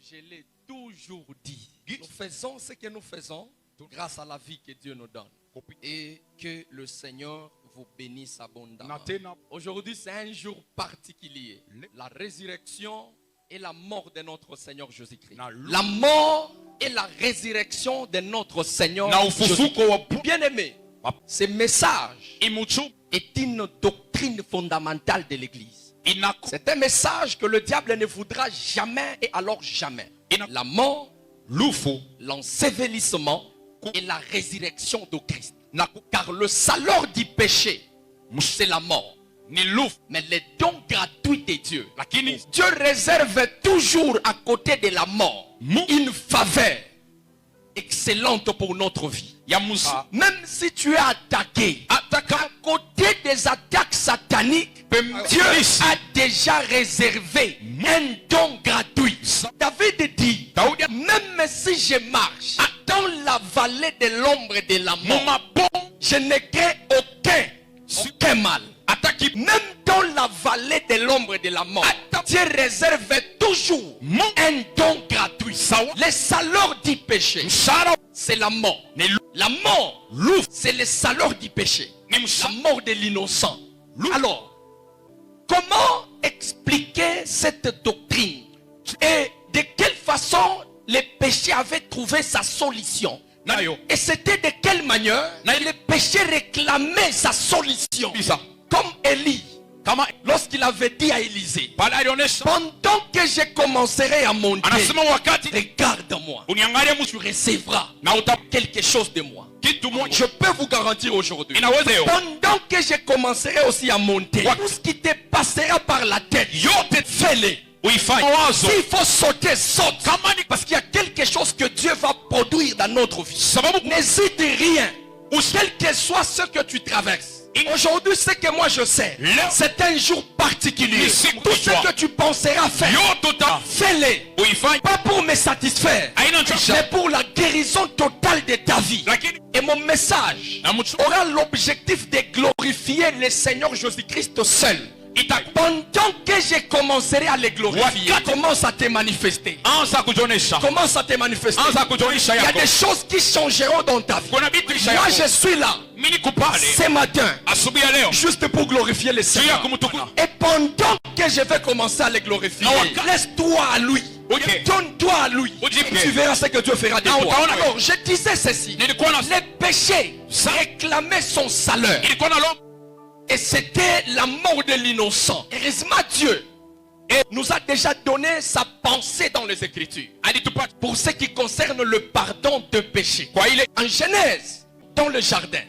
je l'ai toujours dit, nous faisons ce que nous faisons grâce à la vie que Dieu nous donne. Et que le Seigneur vous bénisse abondamment. Aujourd'hui, c'est un jour particulier. La résurrection et la mort de notre Seigneur Jésus-Christ. La mort et la résurrection de notre Seigneur Jésus-Christ. Bien-aimé, ce message est une doctrine fondamentale de l'Église. C'est un message que le diable ne voudra jamais et alors jamais. La mort, l'ensevelissement et la résurrection de Christ. Car le salaire du péché, c'est la mort. Mais les dons gratuits de Dieu, Dieu réserve toujours à côté de la mort une faveur excellente pour notre vie. Même si tu es attaqué, à côté des attaques sataniques, Dieu a déjà réservé un don gratuit. David dit, même si je marche dans la vallée de l'ombre de la mort, je ne crains aucun mal. Même dans la vallée de l'ombre de la mort, Dieu réserve toujours un don gratuit. Le salaire du péché, c'est la mort. La mort, c'est le salaire du péché. La mort de l'innocent. Alors, comment expliquer cette doctrine? Et de quelle façon le péché avait trouvé sa solution? Et c'était de quelle manière le péché réclamait sa solution? Comme Élie, lorsqu'il avait dit à Élisée, pendant que je commencerai à monter, regarde-moi, tu recevras quelque chose de moi. Je peux vous garantir aujourd'hui, pendant que je commencerai aussi à monter, tout ce qui te passera par la tête, fais-le. S'il faut sauter, saute. Parce qu'il y a quelque chose que Dieu va produire dans notre vie. N'hésite rien, ou quel que soit ce que tu traverses. Aujourd'hui, ce que moi je sais, c'est un jour particulier. Tout ce que tu penseras faire, fais-le. Pas pour me satisfaire, mais pour la guérison totale de ta vie. Et mon message aura l'objectif de glorifier le Seigneur Jésus-Christ seul. Pendant que je commencerai à les glorifier, commence à te manifester. Commence à te manifester. Il y a des choses qui changeront dans ta vie. Moi je suis là ce matin juste pour glorifier le Seigneur. Et pendant que je vais commencer à les glorifier, laisse-toi à lui. Donne-toi à lui. Et tu verras ce que Dieu fera de toi. Alors je disais ceci, le péché réclamait son salaire. Et c'était la mort de l'innocent. Heureusement, Dieu nous a déjà donné sa pensée dans les Écritures. Pour ce qui concerne le pardon de péché. En Genèse, dans le jardin,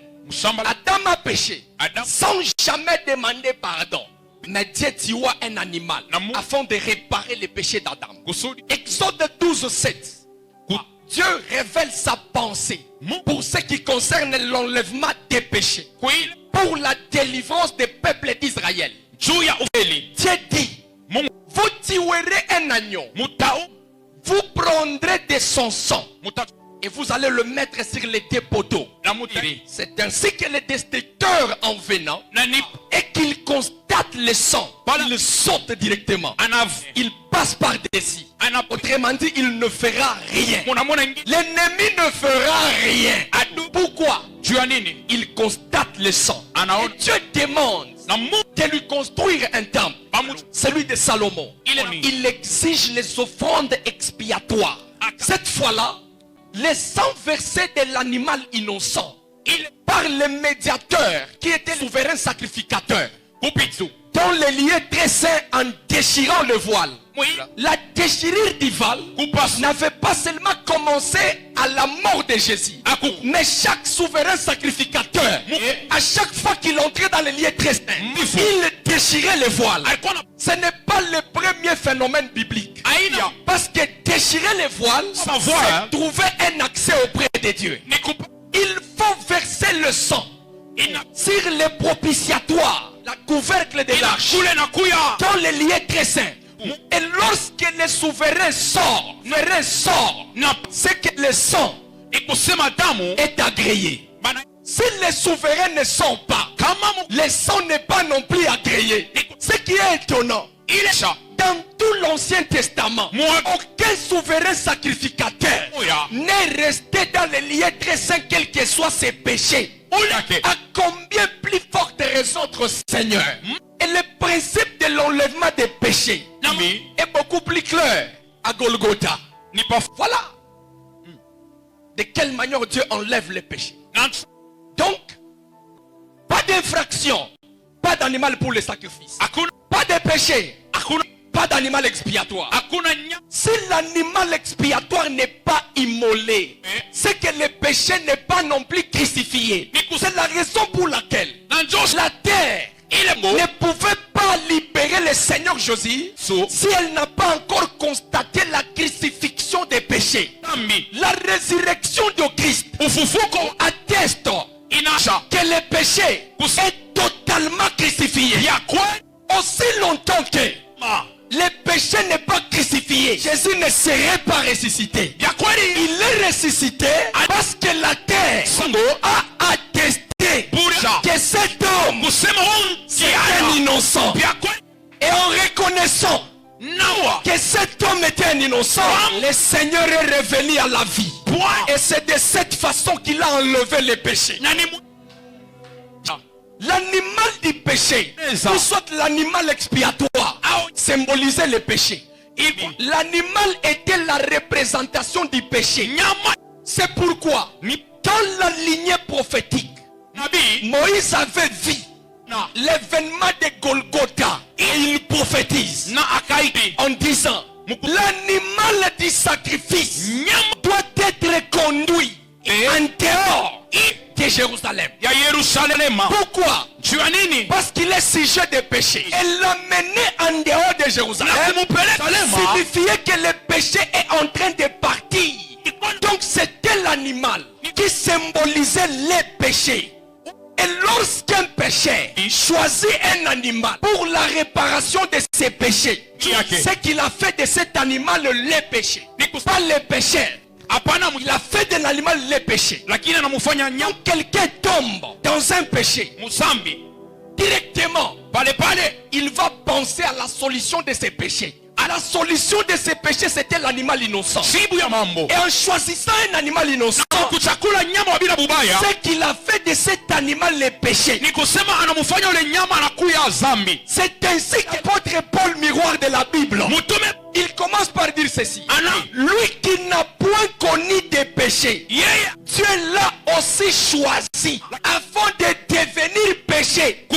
Adam a péché sans jamais demander pardon. Mais Dieu tua un animal afin de réparer les péchés d'Adam. Exode 12:7. Dieu révèle sa pensée pour ce qui concerne l'enlèvement des péchés. Pour la délivrance des peuples d'Israël. Dieu dit, vous tuerez un agneau, vous prendrez de son sang et vous allez le mettre sur les deux poteaux. C'est ainsi que le destructeur en venant et qu'il constate le sang, il saute directement, il passe par-dessus. Autrement dit, il ne fera rien. L'ennemi ne fera rien. Pourquoi? Il constate le sang. Et Dieu demande de lui construire un temple, celui de Salomon. Il exige les offrandes expiatoires. Cette fois-là, le sang versé de l'animal innocent, par le médiateur qui était le souverain sacrificateur, dans les lieux très saints, en déchirant le voile. La déchirure du voile n'avait pas seulement commencé à la mort de Jésus, mais chaque souverain sacrificateur, à chaque fois qu'il entrait dans les lieux très saints, il déchirait le voile. Ce n'est pas le premier phénomène biblique, parce que déchirer le voile, c'est trouver un accès auprès de Dieu. Il faut verser le sang sur les propitiatoires, la couvercle de l'arche, dans les lieux très saints. Et lorsque le souverain sort, c'est que le sang est agréé. Si les souverains ne sont pas, le sang n'est pas non plus agréé. Ce qui est étonnant, dans tout l'Ancien Testament, aucun un souverain sacrificateur n'est resté dans les lieux très saints, quels que soient ses péchés, à combien plus forte raison notre Seigneur. Et le principe de l'enlèvement des péchés est beaucoup plus clair à Golgotha. Voilà de quelle manière Dieu enlève les péchés. Donc, pas d'infraction, pas d'animal pour le sacrifice, pas de péché, pas d'animal expiatoire. Si l'animal expiatoire n'est pas immolé, c'est que le péché n'est pas non plus crucifié. C'est la raison pour laquelle la terre ne pouvait pas libérer le Seigneur Jésus si elle n'a pas encore constaté la crucifixion des péchés. La résurrection de Christ atteste que le péché est totalement crucifié. Aussi longtemps que le péché n'est pas crucifié, Jésus ne serait pas ressuscité. Il est ressuscité parce que la terre a attesté que cet homme est un innocent. Et en reconnaissant que cet homme était un innocent, le Seigneur est revenu à la vie. Et c'est de cette façon qu'il a enlevé les péchés. L'animal du péché, ou soit l'animal expiatoire, symbolisait le péché. L'animal était la représentation du péché. C'est pourquoi, dans la lignée prophétique, Moïse avait vu l'événement de Golgotha et il prophétise en disant: l'animal du sacrifice doit être conduit en dehors de Jérusalem. Pourquoi? Parce qu'il est sujet de péché. Et l'amener en dehors de Jérusalem signifiait que le péché est en train de partir. Donc c'était l'animal qui symbolisait les péchés. Et lorsqu'un péché choisit un animal pour la réparation de ses péchés, c'est qu'il a fait de cet animal le péché, pas le péché. Il a fait de l'animal le péché. Donc quelqu'un tombe dans un péché, directement, il va penser à la solution de ses péchés. À la solution de ses péchés, c'était l'animal innocent. Et en choisissant un animal innocent, c'est qu'il a fait de cet animal le péché. C'est ainsi que l'apôtre Paul, miroir de la Bible, il commence par dire ceci: lui qui n'a point connu de péché, Dieu l'a aussi choisi afin de devenir péché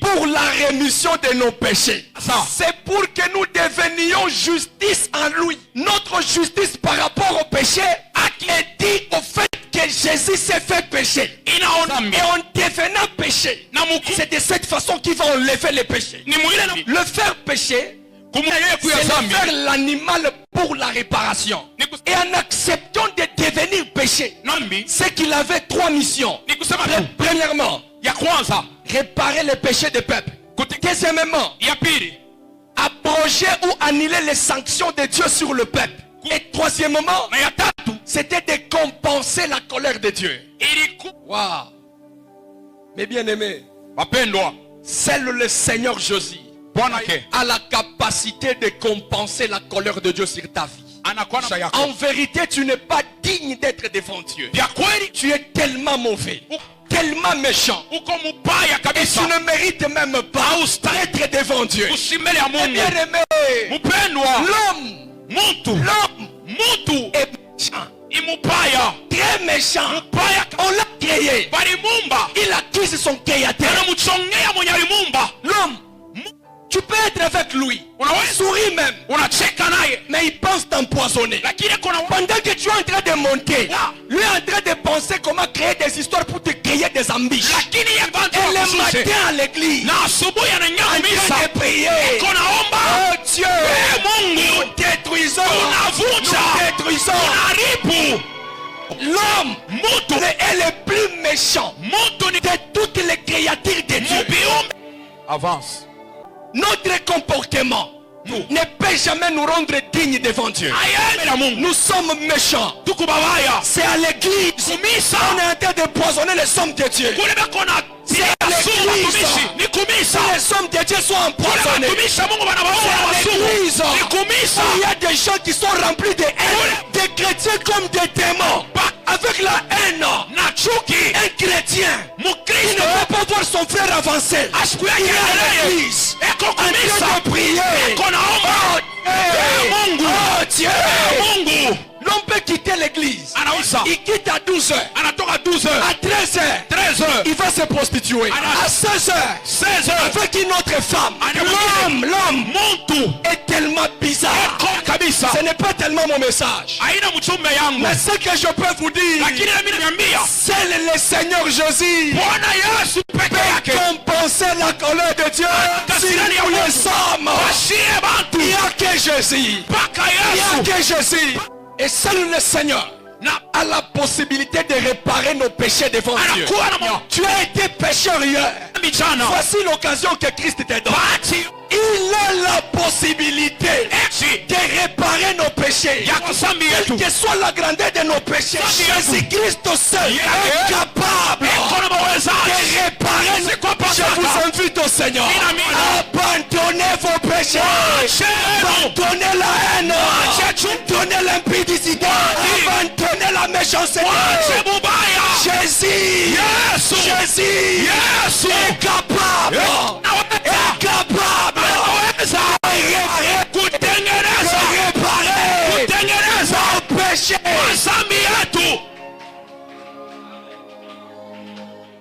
pour la rémission de nos péchés. C'est pour que nous devenions justice en lui. Notre justice par rapport au péché est dit au fait que Jésus s'est fait péché. Et en devenant péché, c'est de cette façon qu'il va enlever les péchés. Le faire péché, c'est de faire l'animal pour la réparation. Et en acceptant de devenir péché, c'est qu'il avait trois missions. Premièrement, réparer les péchés des peuples. Deuxièmement, abroger ou annuler les sanctions de Dieu sur le peuple. Et troisièmement, c'était de compenser la colère de Dieu. Wow. Mes bien-aimés, seul le Seigneur Jésus a la capacité de compenser la colère de Dieu sur ta vie. En vérité, tu n'es pas digne d'être devant Dieu. Tu es tellement mauvais, tellement méchant, et tu ne mérites même pas d'être devant Dieu. Bien-aimé, l'homme est méchant, très méchant. On l'a créé, il accuse son créateur. L'homme, tu peux être avec lui, souris même, mais il pense t'empoisonner. Pendant que tu es en train de monter, lui est en train de penser comment créer des histoires pour te créer des ambitions. Et le matin à l'église, en train de prier: oh Dieu, nous détruisons, L'homme est le plus méchant de toutes les créatures de Dieu. Avance. Notre comportement ne peut jamais nous rendre dignes devant Dieu. Nous sommes méchants. C'est à l'église on est en train de poisonner les hommes de Dieu. C'est l'église. Si les hommes de Dieu sont empoisonnés, c'est l'église. Il y a des gens qui sont remplis de haine, des chrétiens comme des démons, avec la haine. Un chrétien qui ne peut pas voir son frère avancer, il est à l'église en train de prier. Oh Dieu, l'homme peut quitter l'église. Il quitte à 12h. À 13h, il va se prostituer. À 16h, avec une autre femme. L'homme est tellement bizarre. Ce n'est pas tellement mon message. Mais ce que je peux vous dire, c'est le Seigneur Jésus peut compenser la colère de Dieu sur nous les hommes. Il n'y a que Jésus. Il n'y a que Jésus. Et seul le Seigneur a la possibilité de réparer nos péchés devant Dieu. Tu as été pécheur hier. Voici l'occasion que Christ te donne. Il a la possibilité de réparer nos péchés. Quelle que soit la grandeur de nos péchés, Jésus-Christ seul est capable de réparer. Je vous invite au Seigneur. Abandonnez vos péchés. Abandonnez la haine. Abandonnez l'impudicité. Abandonnez la méchanceté. Jésus est capable. Est capable.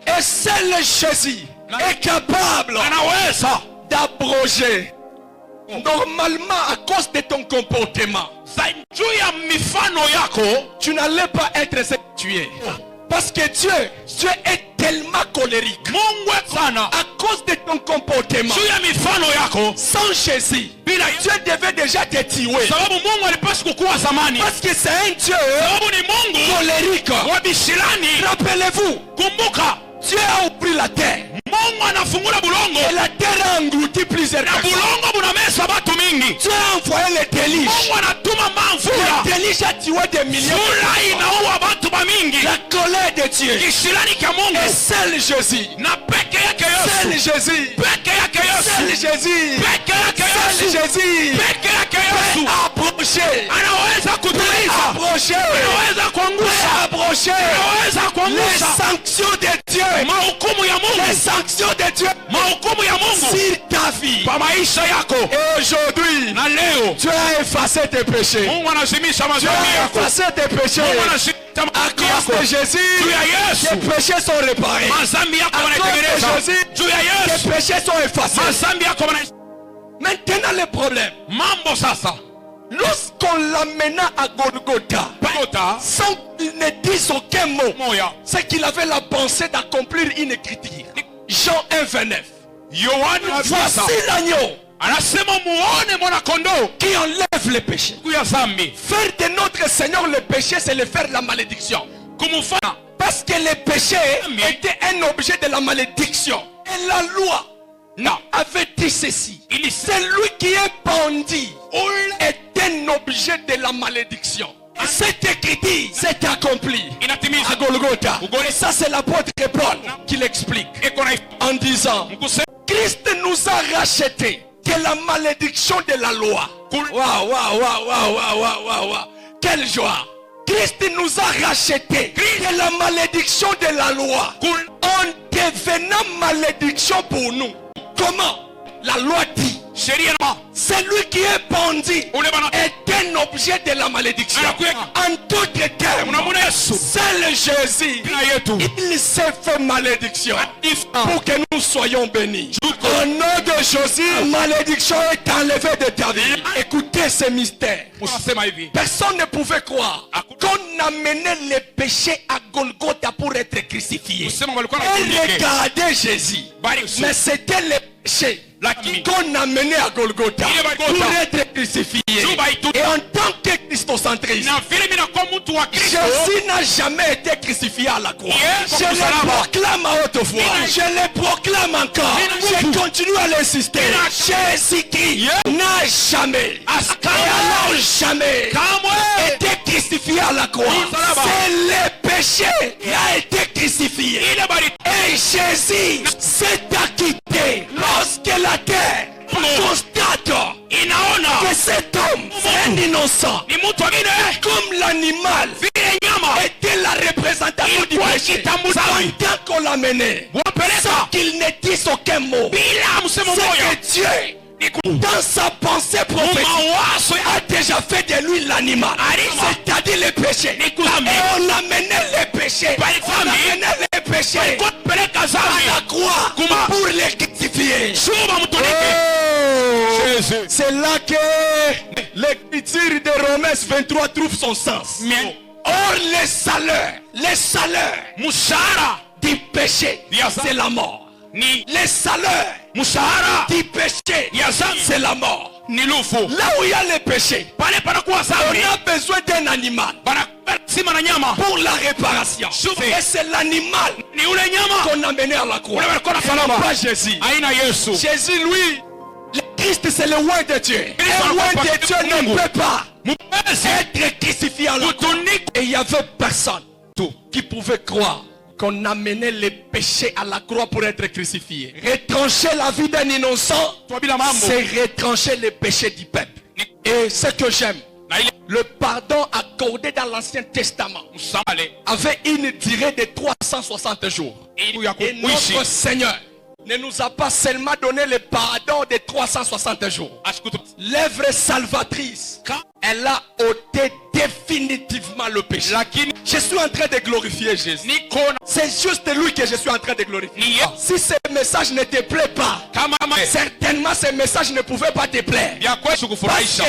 Et seul Jésus est capable d'abroger normalement à cause de ton comportement. Tu n'allais pas être tué. Parce que Dieu est tellement colérique. À cause de ton comportement, sans Jésus, Dieu devait déjà te tuer. Parce que c'est un Dieu colérique. Rappelez-vous, Dieu a ouvert la terre. Et la terre a englouti plusieurs personnes. Dieu a envoyé les déluges. Le déluge a tué des millions. La colère de Dieu. Et seul Jésus. Seul Jésus. Seul Jésus. Seul Jésus. Abroger les sanctions de Dieu. Les sanctions de Dieu sur ta vie. Et aujourd'hui, tu as effacé tes péchés. Tu as effacé tes péchés. À cause de Jésus, tes péchés sont réparés. À cause de Jésus, tes péchés sont effacés. Maintenant le problème, lorsqu'on l'amena à Golgotha, sans qu'il ne dise aucun mot, c'est qu'il avait la pensée d'accomplir une écriture. Jean 1:29. Voici l'agneau qui enlève les péchés. Faire de notre Seigneur le péché, c'est le faire la malédiction. Parce que le péché était un objet de la malédiction. Et la loi avait dit ceci. Celui qui est pendu est un objet de la malédiction. Et cette écriture s'est accomplie à Golgotha. Et ça, c'est l'apôtre Paul qui l'explique en disant: Christ nous a rachetés de la malédiction de la loi. Waouh. Quelle joie! Christ nous a rachetés de la malédiction de la loi en devenant malédiction pour nous. Comment? La loi dit: celui qui est pendu est un objet de la malédiction. En d'autres termes, seul Jésus, il s'est fait malédiction pour que nous soyons bénis. Au nom de Jésus, la malédiction est enlevée de ta vie. Écoutez ce mystère. Personne ne pouvait croire qu'on amenait les péchés à Golgotha pour être crucifié. Et regardez Jésus. Mais c'était les péchés qu'on a mené à Golgotha pour être crucifié. Et en tant que christocentriste, Jésus n'a jamais été crucifié à la croix. Je le proclame à haute voix. Je le proclame encore. Je continue à l'insister. Jésus-Christ n'a jamais, et alors jamais, été crucifié à la croix. C'est le péché qui a été crucifié. Et Jésus s'est acquitté lorsque la terre constate que cet homme est un innocent. Comme l'animal était la représentation du péché. Pendant qu'on l'a mené, sans qu'il ne dise aucun mot, c'est que Dieu, dans sa pensée prophétique, a déjà fait de lui l'animal, c'est-à-dire le péché. Et on a mené le péché, on a mené le péché à la croix pour les crucifier. C'est là que l'écriture de Romains 23 trouve son sens. Or les salaires du péché, c'est la mort. Les salaires du péché, c'est la mort. Là où il y a le péché, on a besoin d'un animal pour la réparation. Et c'est l'animal qu'on a mené à la croix. Pas Jésus. Jésus, lui, le Christ, c'est le roi de Dieu. Et le roi de Dieu ne peut pas être crucifié à la croix. Et il n'y avait personne qui pouvait croire qu'on amenait les péchés à la croix pour être crucifié. Retrancher la vie d'un innocent, c'est retrancher les péchés du peuple. Et ce que j'aime, le pardon accordé dans l'Ancien Testament avait une durée de 360 jours. Et notre Seigneur ne nous a pas seulement donné le pardon de 360 jours. L'œuvre salvatrice, elle a ôté définitivement le péché. Je suis en train de glorifier Jésus. C'est juste lui que je suis en train de glorifier. Si ce message ne te plaît pas, certainement ce message ne pouvait pas te plaire. Parce que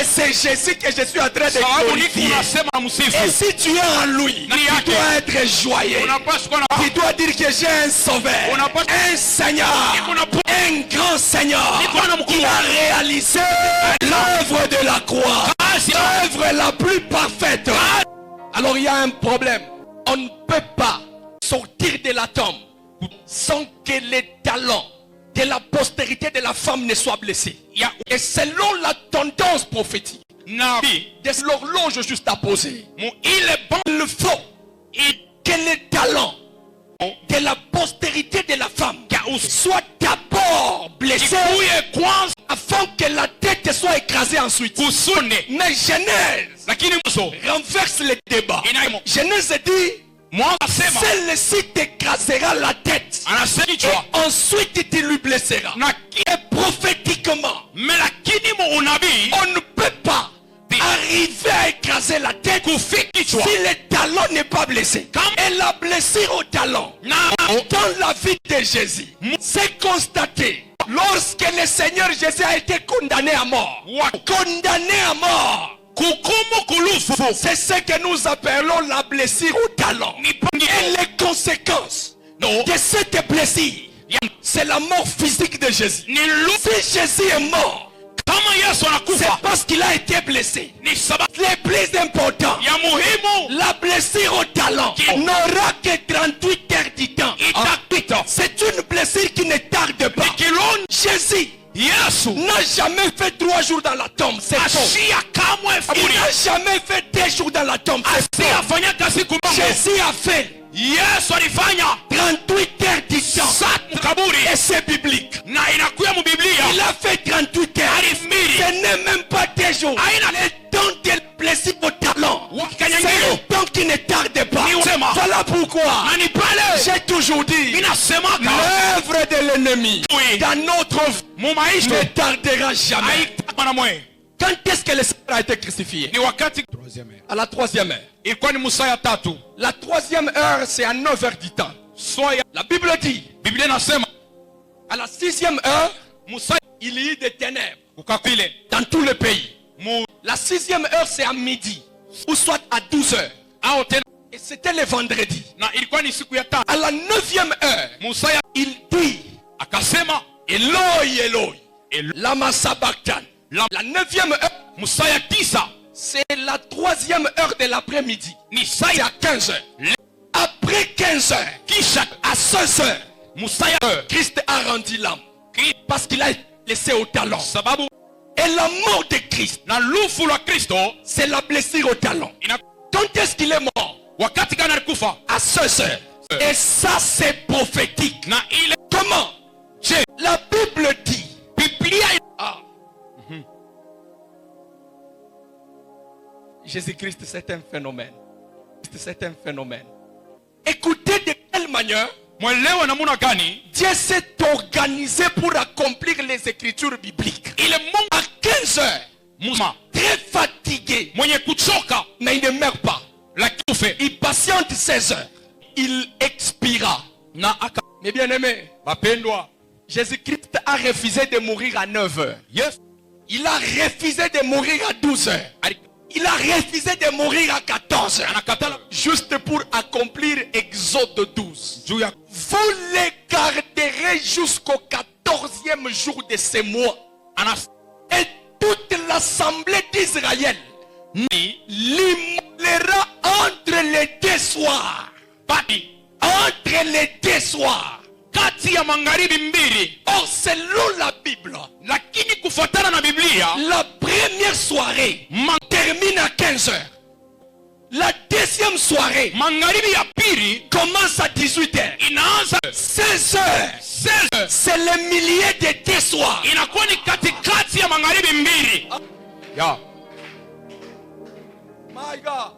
c'est Jésus que je suis en train de glorifier. Et si tu es en lui, tu dois être joyeux. Tu dois dire que j'ai un sauveur, un Seigneur, un grand Seigneur qui a réalisé l'œuvre de la croix, l'œuvre la plus parfaite. Alors il y a un problème. On ne peut pas sortir de la tombe sans que les talents de la postérité de la femme ne soient blessés. Et selon la tendance prophétique de l'horloge juste à poser, il faut que les talents de la postérité de la femme soient d'abord blessés afin que la tête soit écrasée ensuite. Mais Genèse renverse le débat. Genèse dit, celle-ci t'écrasera la tête et ensuite tu lui blesseras. Et prophétiquement, on ne peut pas arriver à écraser la tête si le talon n'est pas blessé. Et la blessure au talon dans la vie de Jésus, c'est constaté lorsque le Seigneur Jésus a été condamné à mort. Condamné à mort. C'est ce que nous appelons la blessure au talon. Et les conséquences de cette blessure, c'est la mort physique de Jésus. Si Jésus est mort, c'est parce qu'il a été blessé. Le plus important, la blessure au talon n'aura que 38 heures du temps. C'est une blessure qui ne tarde pas. Jésus n'a jamais fait 3 jours dans la tombe. C'est faux. Il n'a jamais fait 2 jours dans la tombe. C'est faux. Jésus a fait 38 heures du temps. Et c'est biblique. Il a fait 38 heures. Ce n'est même pas 2 jours. Le temps de blessure au talon, c'est le temps qui ne tarde pas. Voilà pourquoi j'ai toujours dit, l'œuvre de l'ennemi dans notre vie ne tardera jamais. Quand est-ce que le Seigneur a été crucifié? À la 3e heure. La 3e heure, c'est à 9 heures du temps. La Bible dit, à la 6e heure, il y a eu des ténèbres dans tout le pays. La 6e heure, c'est à midi, ou soit à 12 heures. Et c'était le vendredi. À la 9e heure, il dit, Eloi, Eloi, lama sabachthani. La 9e heure, c'est la 3e heure de l'après-midi. C'est à 15 heures. Après 15 heures, à 16 heures, Christ a rendu l'âme. Parce qu'il a été laissé au talon. Et la mort de Christ, c'est la blessure au talon. Quand est-ce est-ce qu'il est mort? Wakati gani alikufa? À 16 heures. Et ça c'est prophétique. Na ile Comment? La Bible dit. Biblia Jésus-Christ, c'est un phénomène. C'est un phénomène. Écoutez de quelle manière mwelewa namuna gani Dieu s'est organisé pour accomplir les écritures bibliques. ile Mungu À 15 heures, Musa très fatigué, mwenye kuchoka mais il ne meurt pas. lakini ufe Il patiente 16 heures. Il expira. na aka Mes bien-aimés, bapendwa. Jésus-Christ a refusé de mourir à 9 heures. Yes. Il a refusé de mourir à 12 heures. Il a refusé de mourir à 14 heures. Anakatala Juste pour accomplir Exode 12. juu ya Vous les garderez jusqu'au 14e jour de ce mois. anas Et toute l'assemblée d'Israël ni l'immolera entre les deux soirs. badi Entre les deux soirs. kati ya magharibi mbili. Or, selon la Bible, Lakini kufuatana na Biblia la première soirée termine à 15 heures. La deuxième soirée magharibi ya pili commence à 18 heures. inaanza 16 heures. 16. C'est le milieu des deux soirs. Inakuwa ni katikati ya magharibi mbili. Ya. My God.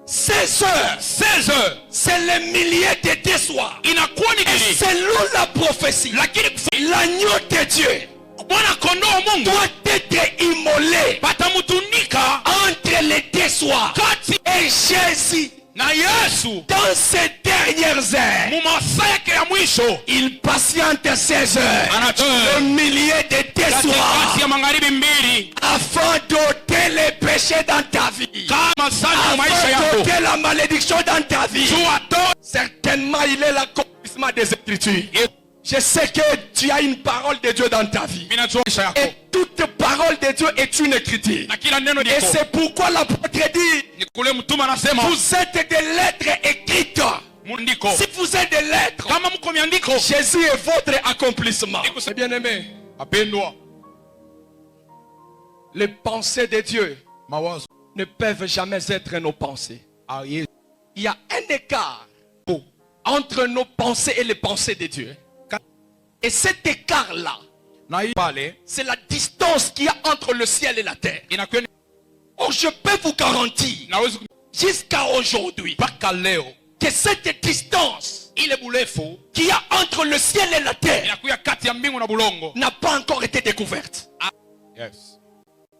16 heures. 16 heures. C'est le milieu des deux soirs. Inakuwa ni Et selon la prophétie, lakini l'agneau de Dieu Bwana kondoo wa Mungu doit être immolé batamutunika entre les deux soirs. kati Et Jésus, na Yesu dans ces dernières heures, mu masaa yake ya mwisho il patiente 16 heures. anatoa Au milieu des deux soirs. katikati ya magharibi mbili Afin d'ôter les péchés dans ta vie. kama sana maisha Afin yako d'ôter la malédiction dans ta vie. tuato. Certainement, il est l'accomplissement des Écritures. Je sais que tu as une parole de Dieu dans ta vie. Minajua maisha yako Et toute parole de Dieu est une écriture. na kila neno Et liko c'est pourquoi l'apôtre dit, ni kule mtume anasema vous êtes des lettres écrites. mundiko Si vous êtes des lettres, kama mko miandiko Jésus est votre accomplissement. Écoute, Bien-aimé, apendwa les pensées de Dieu mawazo ne peuvent jamais être nos pensées. a Yesu Il y a un écart entre nos pensées et les pensées de Dieu. Et cet écart-là, na hii pale c'est la distance qu'il y a entre le ciel et la terre. inakuwa ni Or, je peux vous garantir, naweza jusqu'à aujourd'hui, mpaka leo que cette distance ile burefu qu'il y a entre le ciel et la terre inakuwa kati ya mbingu na bulongo. n'a pas encore été découverte. Yes.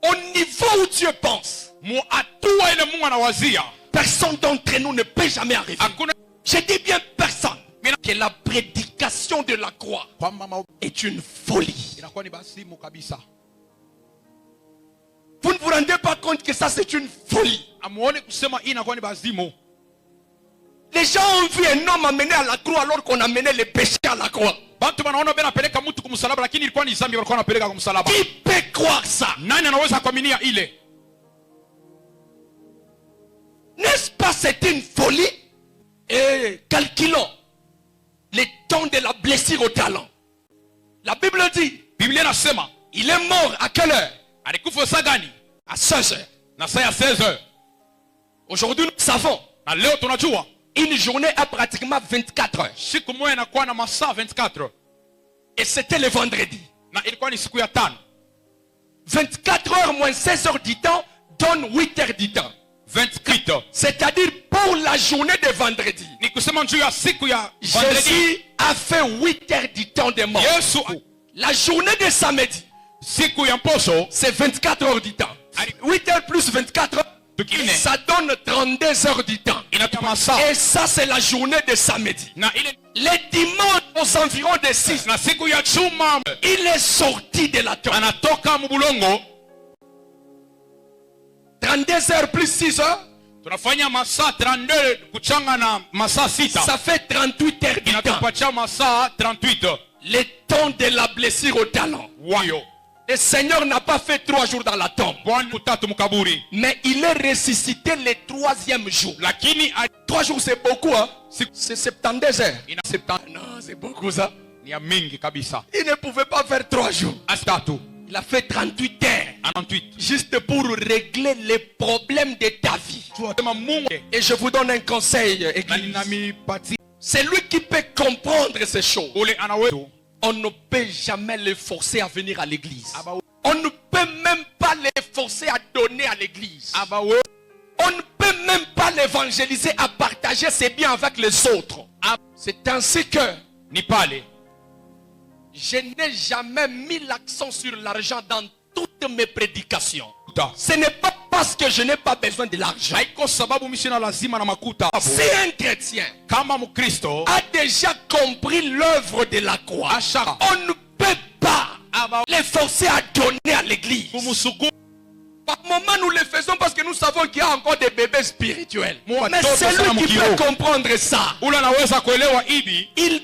Au niveau où Dieu pense, Mu hatua ile Mungu anawazia personne d'entre nous ne peut jamais arriver. hakuna Je dis bien personne. Que la prédication de la croix kwamba est une folie. inakuwa ni basimu kabisa. Vous ne vous rendez pas compte que ça c'est une folie. Amuone kusema hii inakuwa ni bazimu. Les gens ont vu un homme amené à la croix alors qu'on amenait les péchés à la croix. Bantu wanaona bena peleka mtu kumsalaba lakini ilikuwa ni dhambi walikuwa wanapeleka kumsalaba. Qui peut croire ça? Nani anaweza kuaminia ile? N'est-ce pas c'est une folie? Et calculons le temps de la blessure au talon. La Bible dit, Biblia inasema il est mort à quelle heure? alikufa saa gani? À 16 heures. Na saa ya 16 heures. Aujourd'hui nous savons, Na leo tunajua une journée a pratiquement 24 heures. siku moja inakuwa na masaa 24. Et c'était le vendredi. Na ilikuwa ni siku ya 5. 24 heures moins 16 heures du temps donne 8 heures du temps. 28. C'est-à-dire pour la journée de vendredi. Ni kusema juu ya siku ya vendredi. Jésus a fait 8 heures du temps de mort. Yesu La journée de samedi, siku ya mposho c'est 24 heures du temps. 8 heures plus 24 heures, tukine ça donne 32 heures du temps. inatupa masaa. Et ça, c'est la journée de samedi. Na ile Les dimanches, aux environs de 6, na siku ya chuma il est sorti de la tombe. anatoka mbulongo. 32 heures plus 6 heures, Tunafanya masaa 32 kuchanga na masaa 6. ça fait 38 heures du temps. Inatupatia masaa 38. Le temps de la blessure au talon. Wayo. Le Seigneur n'a pas fait 3 jours dans la tombe. Bwana mutatu mkaburi. Mais il est ressuscité le 3e jour. Lakini 3 jours c'est beaucoup, hein? C'est 72 heures. ina 70 Non, c'est beaucoup ça. ni ya mingi kabisa. Il ne pouvait pas faire 3 jours. Astatu. Il a fait 38 heures. 38. Juste pour régler les problèmes de ta vie. Et je vous donne un conseil, église. C'est lui qui peut comprendre ces choses. On ne peut jamais les forcer à venir à l'église. On ne peut même pas les forcer à donner à l'église. On ne peut même pas l'évangéliser à partager ses biens avec les autres. C'est ainsi que je n'ai jamais mis l'accent sur l'argent dans toutes mes prédications. Ce n'est pas parce que je n'ai pas besoin de l'argent. Si un chrétien a déjà compris l'œuvre de la croix, on ne peut pas les forcer à donner à l'église. Par moment, nous le faisons parce que nous savons qu'il y a encore des bébés spirituels. Mais celui qui peut comprendre ça, il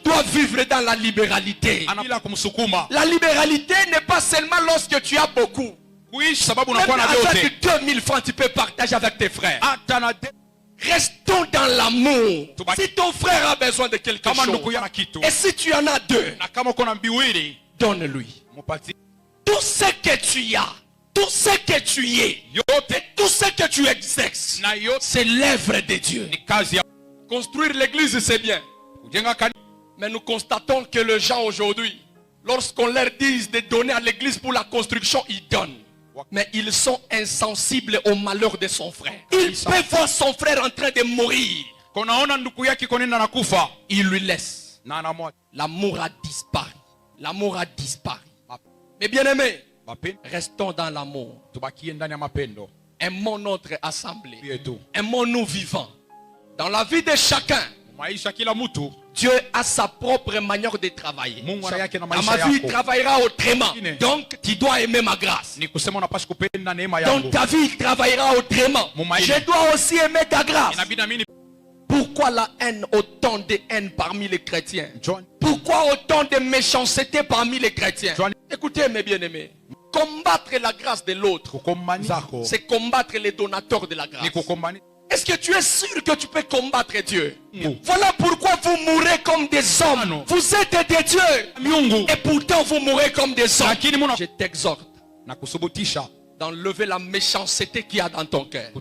doit vivre dans la libéralité. La libéralité n'est pas seulement lorsque tu as beaucoup. Même avec 2000 francs, tu peux partager avec tes frères. Restons dans l'amour. Si ton frère a besoin de quelque chose, et si tu en as deux, donne-lui. Tout ce que tu as, tout ce que tu es, et tout ce que tu exerces, c'est l'œuvre de Dieu. Construire l'église, c'est bien. Mais nous constatons que les gens aujourd'hui, lorsqu'on leur dit de donner à l'église pour la construction, ils donnent. Mais ils sont insensibles au malheur de son frère. Il peut voir son frère en train de mourir. Il lui laisse. L'amour a disparu. L'amour a disparu. Mais bien aimés, restons dans l'amour. Aimons notre assemblée. Aimons-nous vivants. Dans la vie de chacun, Dieu a sa propre manière de travailler. Dans ma vie, il travaillera autrement. Donc, tu dois aimer ma grâce. Dans ta vie, il travaillera autrement. Je dois aussi aimer ta grâce. Pourquoi la haine, autant de haine parmi les chrétiens? Pourquoi autant de méchanceté parmi les chrétiens? Écoutez mes bien-aimés, combattre la grâce de l'autre, c'est combattre les donateurs de la grâce. Est-ce que tu es sûr que tu peux combattre Dieu? Voilà pourquoi vous mourrez comme des hommes. Vous êtes des dieux. Et pourtant vous mourrez comme des hommes. Je t'exhorte d'enlever la méchanceté qu'il y a dans ton cœur.